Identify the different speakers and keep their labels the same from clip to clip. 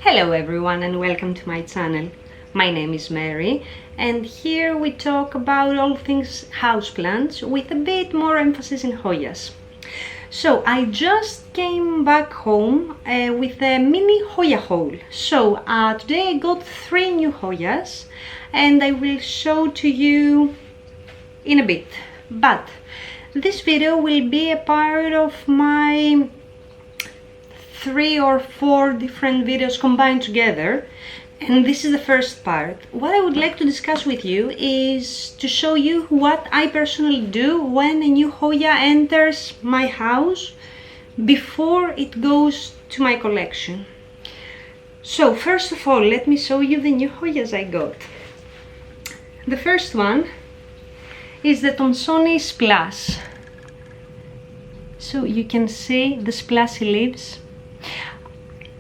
Speaker 1: Hello everyone and welcome to my channel. My name is Mary and here we talk about all things houseplants with a bit more emphasis in hoyas. So I just came back home with a mini hoya-haul. So today I got 3 new hoyas and I will show to you in a bit. But this video will be a part of my 3 or 4 different videos combined together, and this is the first part. What I would like to discuss with you is to show you what I personally do when a new hoya enters my house before it goes to my collection. So first of all, let me show you the new hoyas I got. The first one is the thomsonii splash. So you can see the splashy leaves.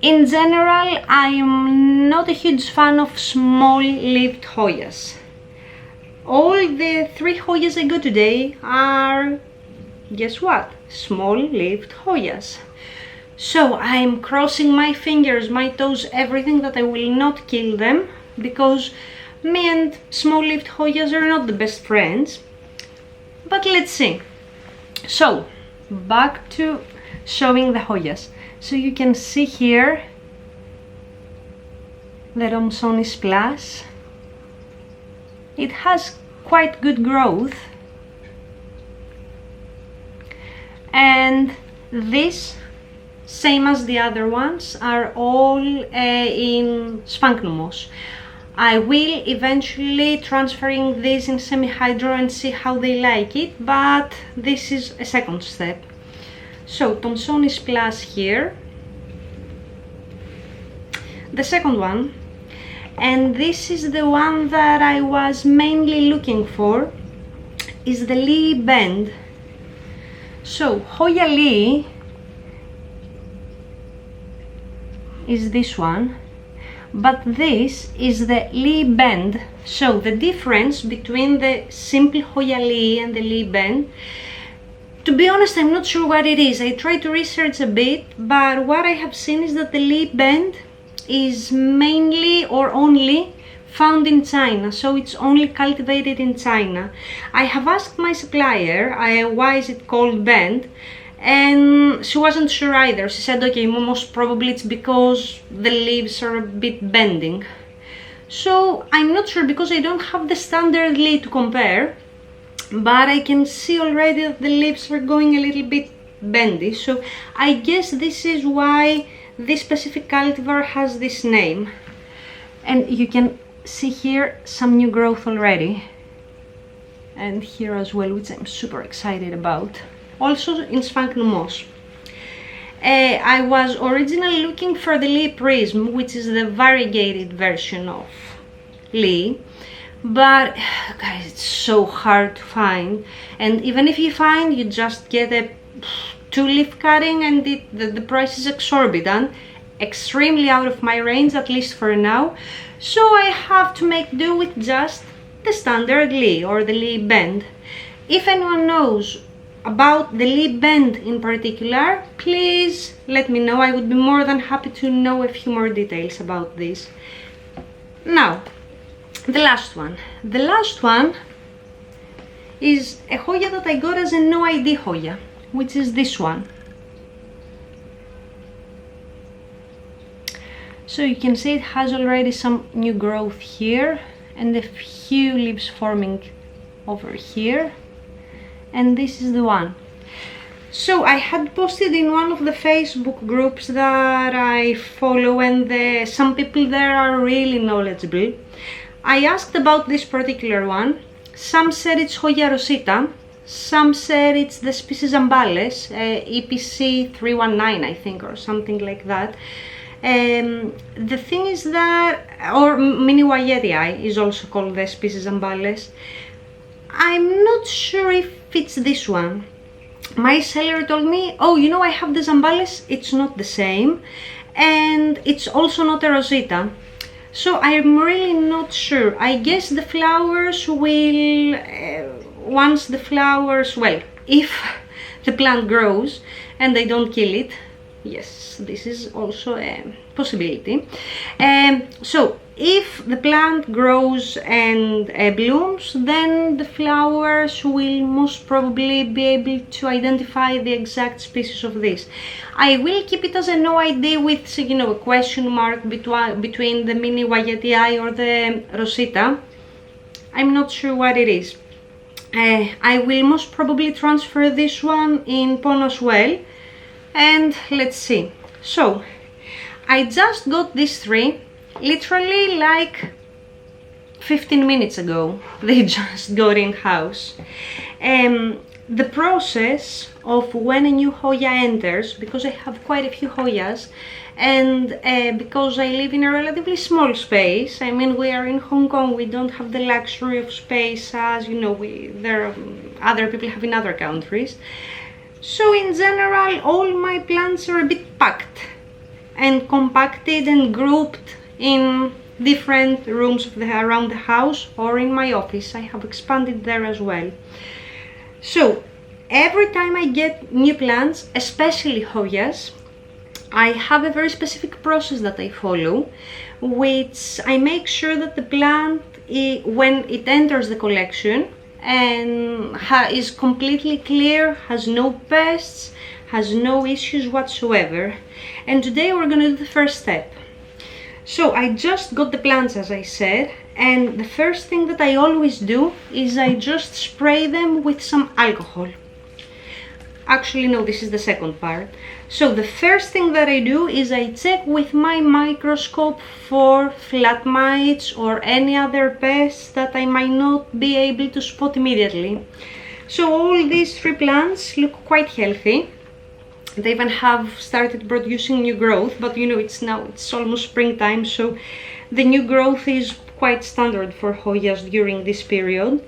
Speaker 1: In general, I'm not a huge fan of small-leaved hoyas. All the 3 hoyas I got today are, guess what? Small-leaved hoyas. So I'm crossing my fingers, my toes, everything that I will not kill them, because me and small-leaved hoyas are not the best friends. But let's see. So, back to showing the hoyas. So you can see here the thomsonii splash. It has quite good growth, and this, same as the other ones, are all in sphagnum moss. I will eventually transferring this in semi-hydro and see how they like it, but this is a second step. So thomsonii splash here, the second one, and this is the one that I was mainly looking for, is the Lee bend. So Hoya Lee is this one, but this is the Lee bend. So the difference between the simple Hoya Lee and the Lee bend, to be honest, I'm not sure what it is. I tried to research a bit, but what I have seen is that the Lee bend is mainly or only found in China, so it's only cultivated in China. I have asked my supplier why is it called bend, and she wasn't sure either. She said, okay, most probably it's because the leaves are a bit bending. So I'm not sure because I don't have the standard Lee to compare. But I can see already that the leaves are going a little bit bendy, so I guess this is why this specific cultivar has this name. And you can see here some new growth already, and here as well, which I'm super excited about. Also in sphagnum moss. I was originally looking for the Lee Prism, which is the variegated version of Lee. But guys, it's so hard to find, and even if you find, you just get a 2-leaf cutting, and the price is exorbitant, extremely out of my range, at least for now. So I have to make do with just the standard Lee or the Lee bend. If anyone knows about the Lee bend in particular, please let me know. I would be more than happy to know a few more details about this. Now, the last one. The last one is a hoya that I got as a NOID hoya, which is this one. So you can see it has already some new growth here and a few leaves forming over here, and this is the one. So I had posted in one of the Facebook groups that I follow, and some people there are really knowledgeable. I asked about this particular one. Some said it's Hoya rosita, some said it's the species zambales, EPC 319 I think, or something like that. The thing is that, or mini hoya is also called the species zambales. I'm not sure if it's this one. My seller told me, oh, you know, I have the zambales, it's not the same, and it's also not a rosita. So I'm really not sure. I guess the flowers will, once the flowers, well, if the plant grows and they don't kill it, Yes, this is also a possibility. So if the plant grows and blooms, then the flowers will most probably be able to identify the exact species of this. I will keep it as a NOID with, you know, a question mark between the mini hoya-haul or the rosita. I'm not sure what it is. I will most probably transfer this one in pon as well. And let's see. So I just got these three literally like 15 minutes ago. They just got in house. The process of when a new hoya enters, because I have quite a few hoyas, and because I live in a relatively small space. I mean, we are in Hong Kong, we don't have the luxury of space as, you know, other people have in other countries. So in general, all my plants are a bit packed and compacted and grouped in different rooms around the house or in my office. I have expanded there as well. So every time I get new plants, especially hoyas, I have a very specific process that I follow, which I make sure that the plant, when it enters the collection, and is completely clear, has no pests, has no issues whatsoever. And today we're going to do the first step. So I just got the plants, as I said, and the first thing that I always do is I just spray them with some alcohol. Actually, no, this is the second part. So the first thing that I do is I check with my microscope for flat mites or any other pests that I might not be able to spot immediately. So all these three plants look quite healthy. They even have started producing new growth, but you know, it's almost springtime, so the new growth is quite standard for hoyas during this period.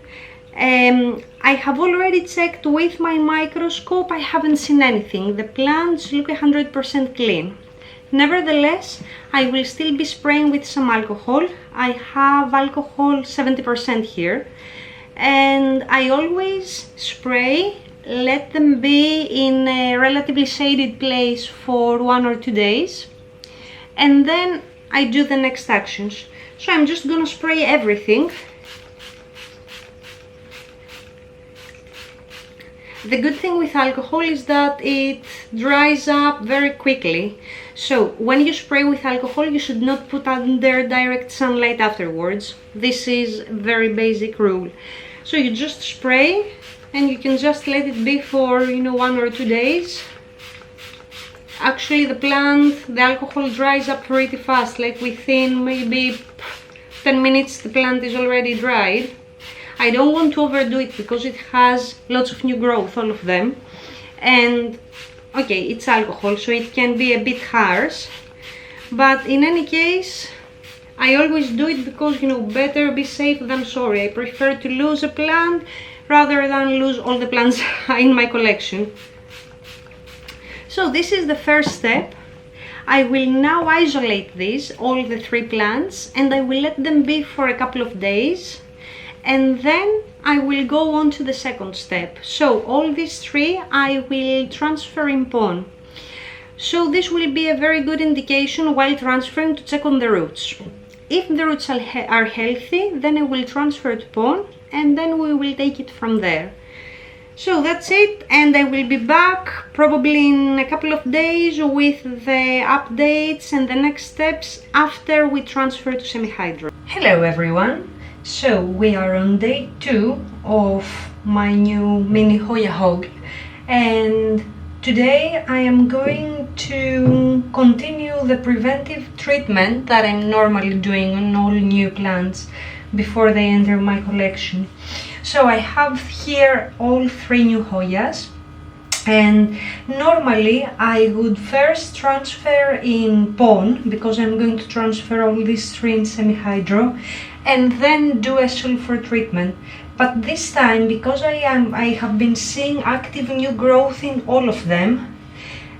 Speaker 1: I have already checked with my microscope. I haven't seen anything. The plants look 100% clean. Nevertheless, I will still be spraying with some alcohol. I have alcohol 70% here, and I always spray, let them be in a relatively shaded place for 1 or 2 days, and then I do the next actions. So I'm just gonna spray everything. The good thing with alcohol is that it dries up very quickly. So when you spray with alcohol, you should not put under direct sunlight afterwards. This is a very basic rule. So you just spray and you can just let it be for, you know, 1 or 2 days. Actually, the alcohol dries up pretty fast, like within maybe 10 minutes the plant is already dried. I don't want to overdo it because it has lots of new growth, all of them. And okay, it's alcohol, so it can be a bit harsh. But in any case, I always do it because, you know, better be safe than sorry. I prefer to lose a plant rather than lose all the plants in my collection. So this is the first step. I will now isolate all the three plants, and I will let them be for a couple of days. And then I will go on to the second step. So all these three I will transfer in pon. So this will be a very good indication while transferring to check on the roots. If the roots are healthy, then I will transfer to pon, and then we will take it from there. So that's it, and I will be back probably in a couple of days with the updates and the next steps after we transfer to semi-hydro. Hello everyone! So we are on day 2 of my new mini hoya-haul, and today I am going to continue the preventive treatment that I'm normally doing on all new plants before they enter my collection. So I have here all 3 new hoyas, and normally I would first transfer in pon because I'm going to transfer all these 3 in semi-hydro, and then do a sulfur treatment. But this time, because I have been seeing active new growth in all of them,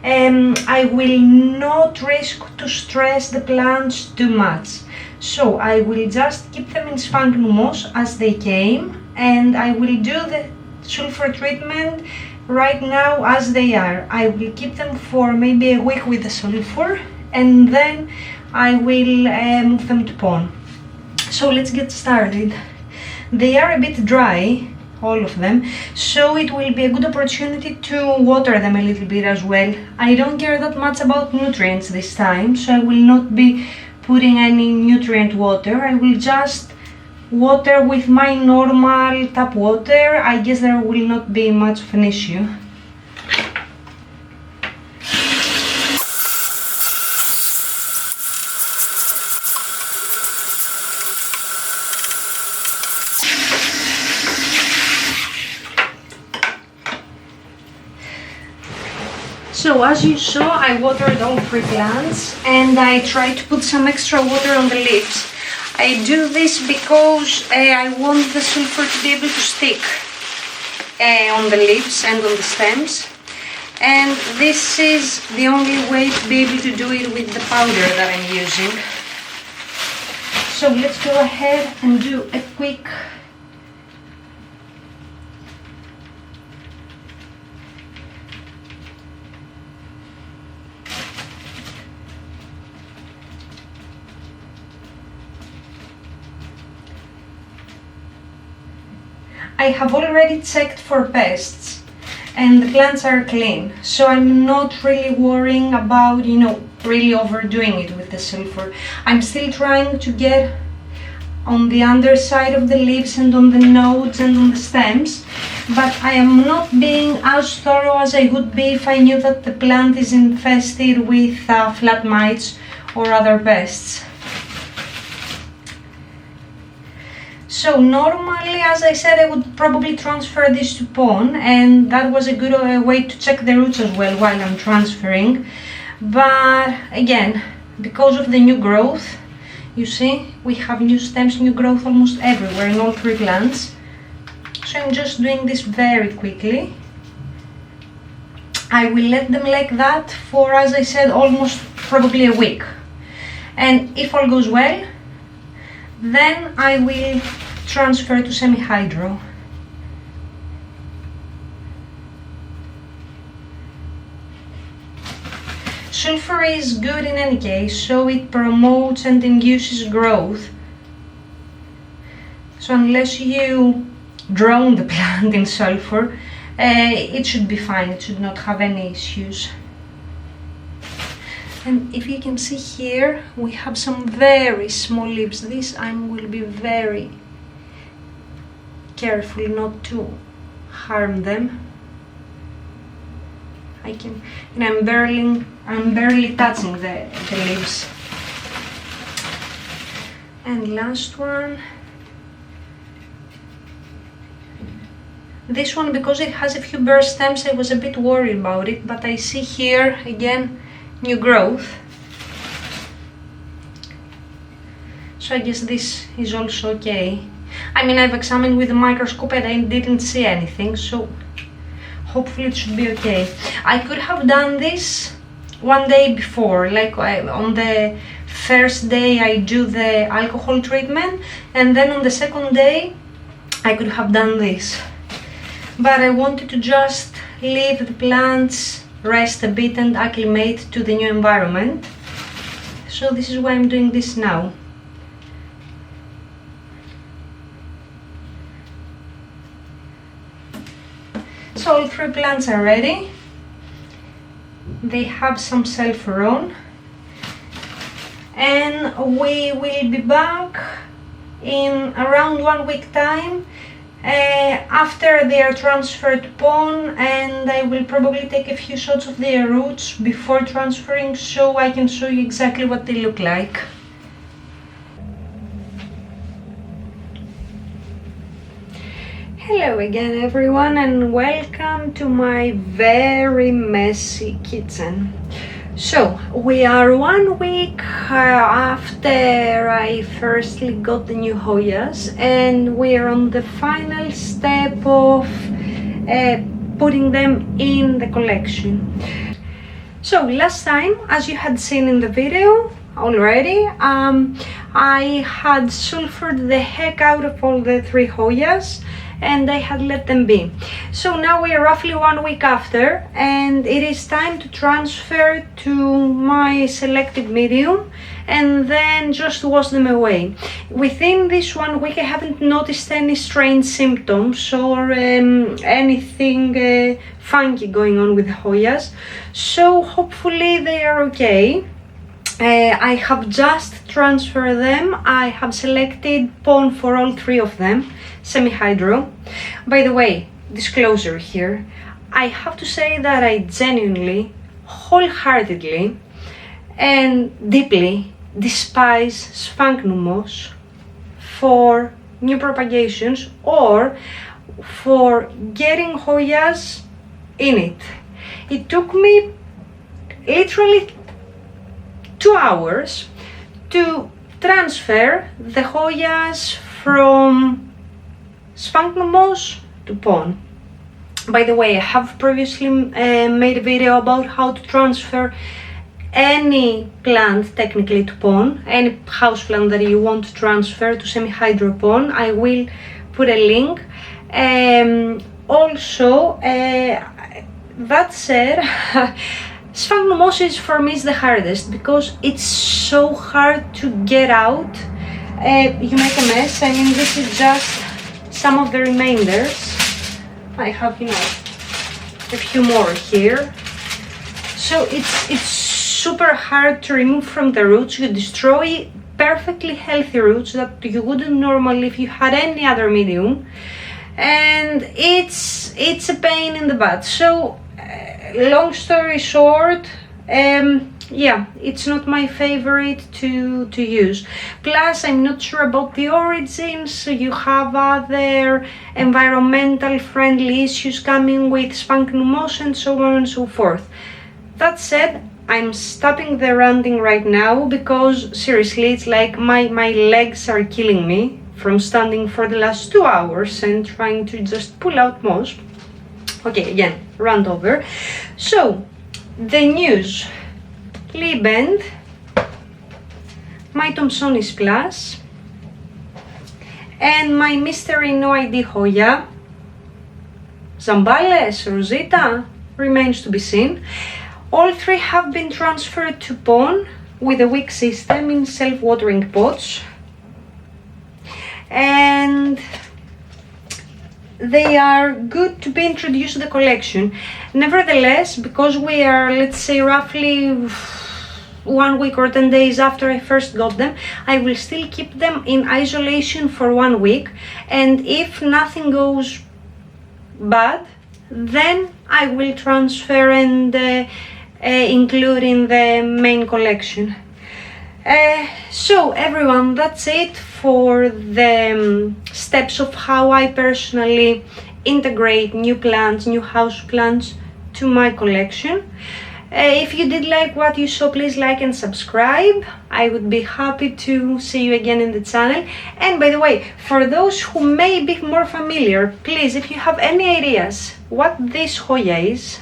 Speaker 1: I will not risk to stress the plants too much. So I will just keep them in sphagnum moss as they came, and I will do the sulfur treatment right now as they are. I will keep them for maybe a week with the sulfur, and then I will move them to pond. So let's get started. They are a bit dry, all of them, so it will be a good opportunity to water them a little bit as well. I don't care that much about nutrients this time, so I will not be putting any nutrient water. I will just water with my normal tap water. I guess there will not be much of an issue. So as you saw, I watered all 3 plants, and I tried to put some extra water on the leaves. I do this because I want the sulfur to be able to stick on the leaves and on the stems, and this is the only way to be able to do it with the powder that I'm using. So let's go ahead and do a quick I have already checked for pests and the plants are clean, so I'm not really worrying about, really overdoing it with the sulfur. I'm still trying to get on the underside of the leaves and on the nodes and on the stems, but I am not being as thorough as I would be if I knew that the plant is infested with flat mites or other pests. So normally, as I said, I would probably transfer this to pond, and that was a good way to check the roots as well while I'm transferring. But again, because of the new growth, you see, we have new stems, new growth almost everywhere in all 3 plants. So I'm just doing this very quickly. I will let them like that for, as I said, almost probably a week. And if all goes well, then I will transfer to semi-hydro. Sulfur is good in any case, so it promotes and induces growth. So unless you drown the plant in sulfur, it should be fine, it should not have any issues. And if you can see here, we have some very small leaves. This I will be very careful not to harm them. I'm barely touching the leaves. And last one. This one, because it has a few bare stems, I was a bit worried about it, but I see here again new growth. So I guess this is also okay. I mean, I've examined with a microscope and I didn't see anything, so hopefully it should be okay. I could have done this one day before, like on the first day I do the alcohol treatment, and then on the second day I could have done this. But I wanted to just leave the plants rest a bit and acclimate to the new environment. So this is why I'm doing this now. So all 3 plants are ready. They have some sulfur on, and we will be back in around 1 week time after they are transferred to pond, and I will probably take a few shots of their roots before transferring so I can show you exactly what they look like. Hello again everyone, and welcome to my very messy kitchen. So we are 1 week after I firstly got the new hoyas, and we are on the final step of putting them in the collection. So last time, as you had seen in the video already, I had sulfured the heck out of all the 3 hoyas, and I had let them be. So now we are roughly 1 week after, and it is time to transfer to my selected medium and then just wash them away. Within this 1 week I haven't noticed any strange symptoms or anything funky going on with the hoyas, so hopefully they are okay. I have just transferred them. I have selected pond for all 3 of them, semi-hydro. By the way, disclosure here, I have to say that I genuinely, wholeheartedly and deeply despise sphagnumos for new propagations or for getting hoyas in it. It took me literally 2 hours to transfer the hoyas from sphagnumos to pon. By the way, I have previously made a video about how to transfer any plant technically to pon, any house plant that you want to transfer to semi-hydro pon. I will put a link. Also, that said, sphagnumos for me is the hardest because it's so hard to get out. You make a mess. I mean, this is just some of the remainders. I have, a few more here. So it's super hard to remove from the roots. You destroy perfectly healthy roots that you wouldn't normally if you had any other medium, and it's a pain in the butt. So long story short, yeah, it's not my favorite to use. Plus, I'm not sure about the origins, so you have other environmental friendly issues coming with sphagnumos and so on and so forth. That said, I'm stopping the ranting right now because seriously, it's like my legs are killing me from standing for the last 2 hours and trying to just pull out moss. Okay, again, rant over. So, the news. Lee Bend, my thomsonii Plus, and my mystery NOID Hoya, zambales, rosita, remains to be seen. All 3 have been transferred to pon with a wick system in self-watering pots, and they are good to be introduced to the collection. Nevertheless, because we are, let's say, roughly 1 week or 10 days after I first got them, I will still keep them in isolation for 1 week, and if nothing goes bad, then I will transfer and include in the main collection. So everyone, that's it for the steps of how I personally integrate new plants, new house plants to my collection. If you did like what you saw, please like and subscribe. I would be happy to see you again in the channel. And by the way, for those who may be more familiar, please, if you have any ideas what this hoya is,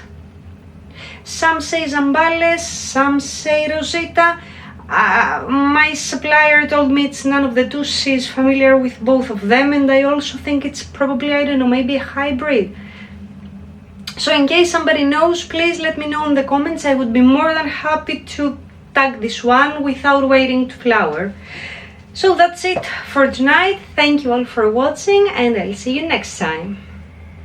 Speaker 1: some say zambales, some say rosita. My supplier told me it's none of the two. She's familiar with both of them, and I also think it's probably, I don't know, maybe a hybrid. So in case somebody knows, please let me know in the comments. I would be more than happy to tag this one without waiting to flower. So that's it for tonight. Thank you all for watching, and I'll see you next time.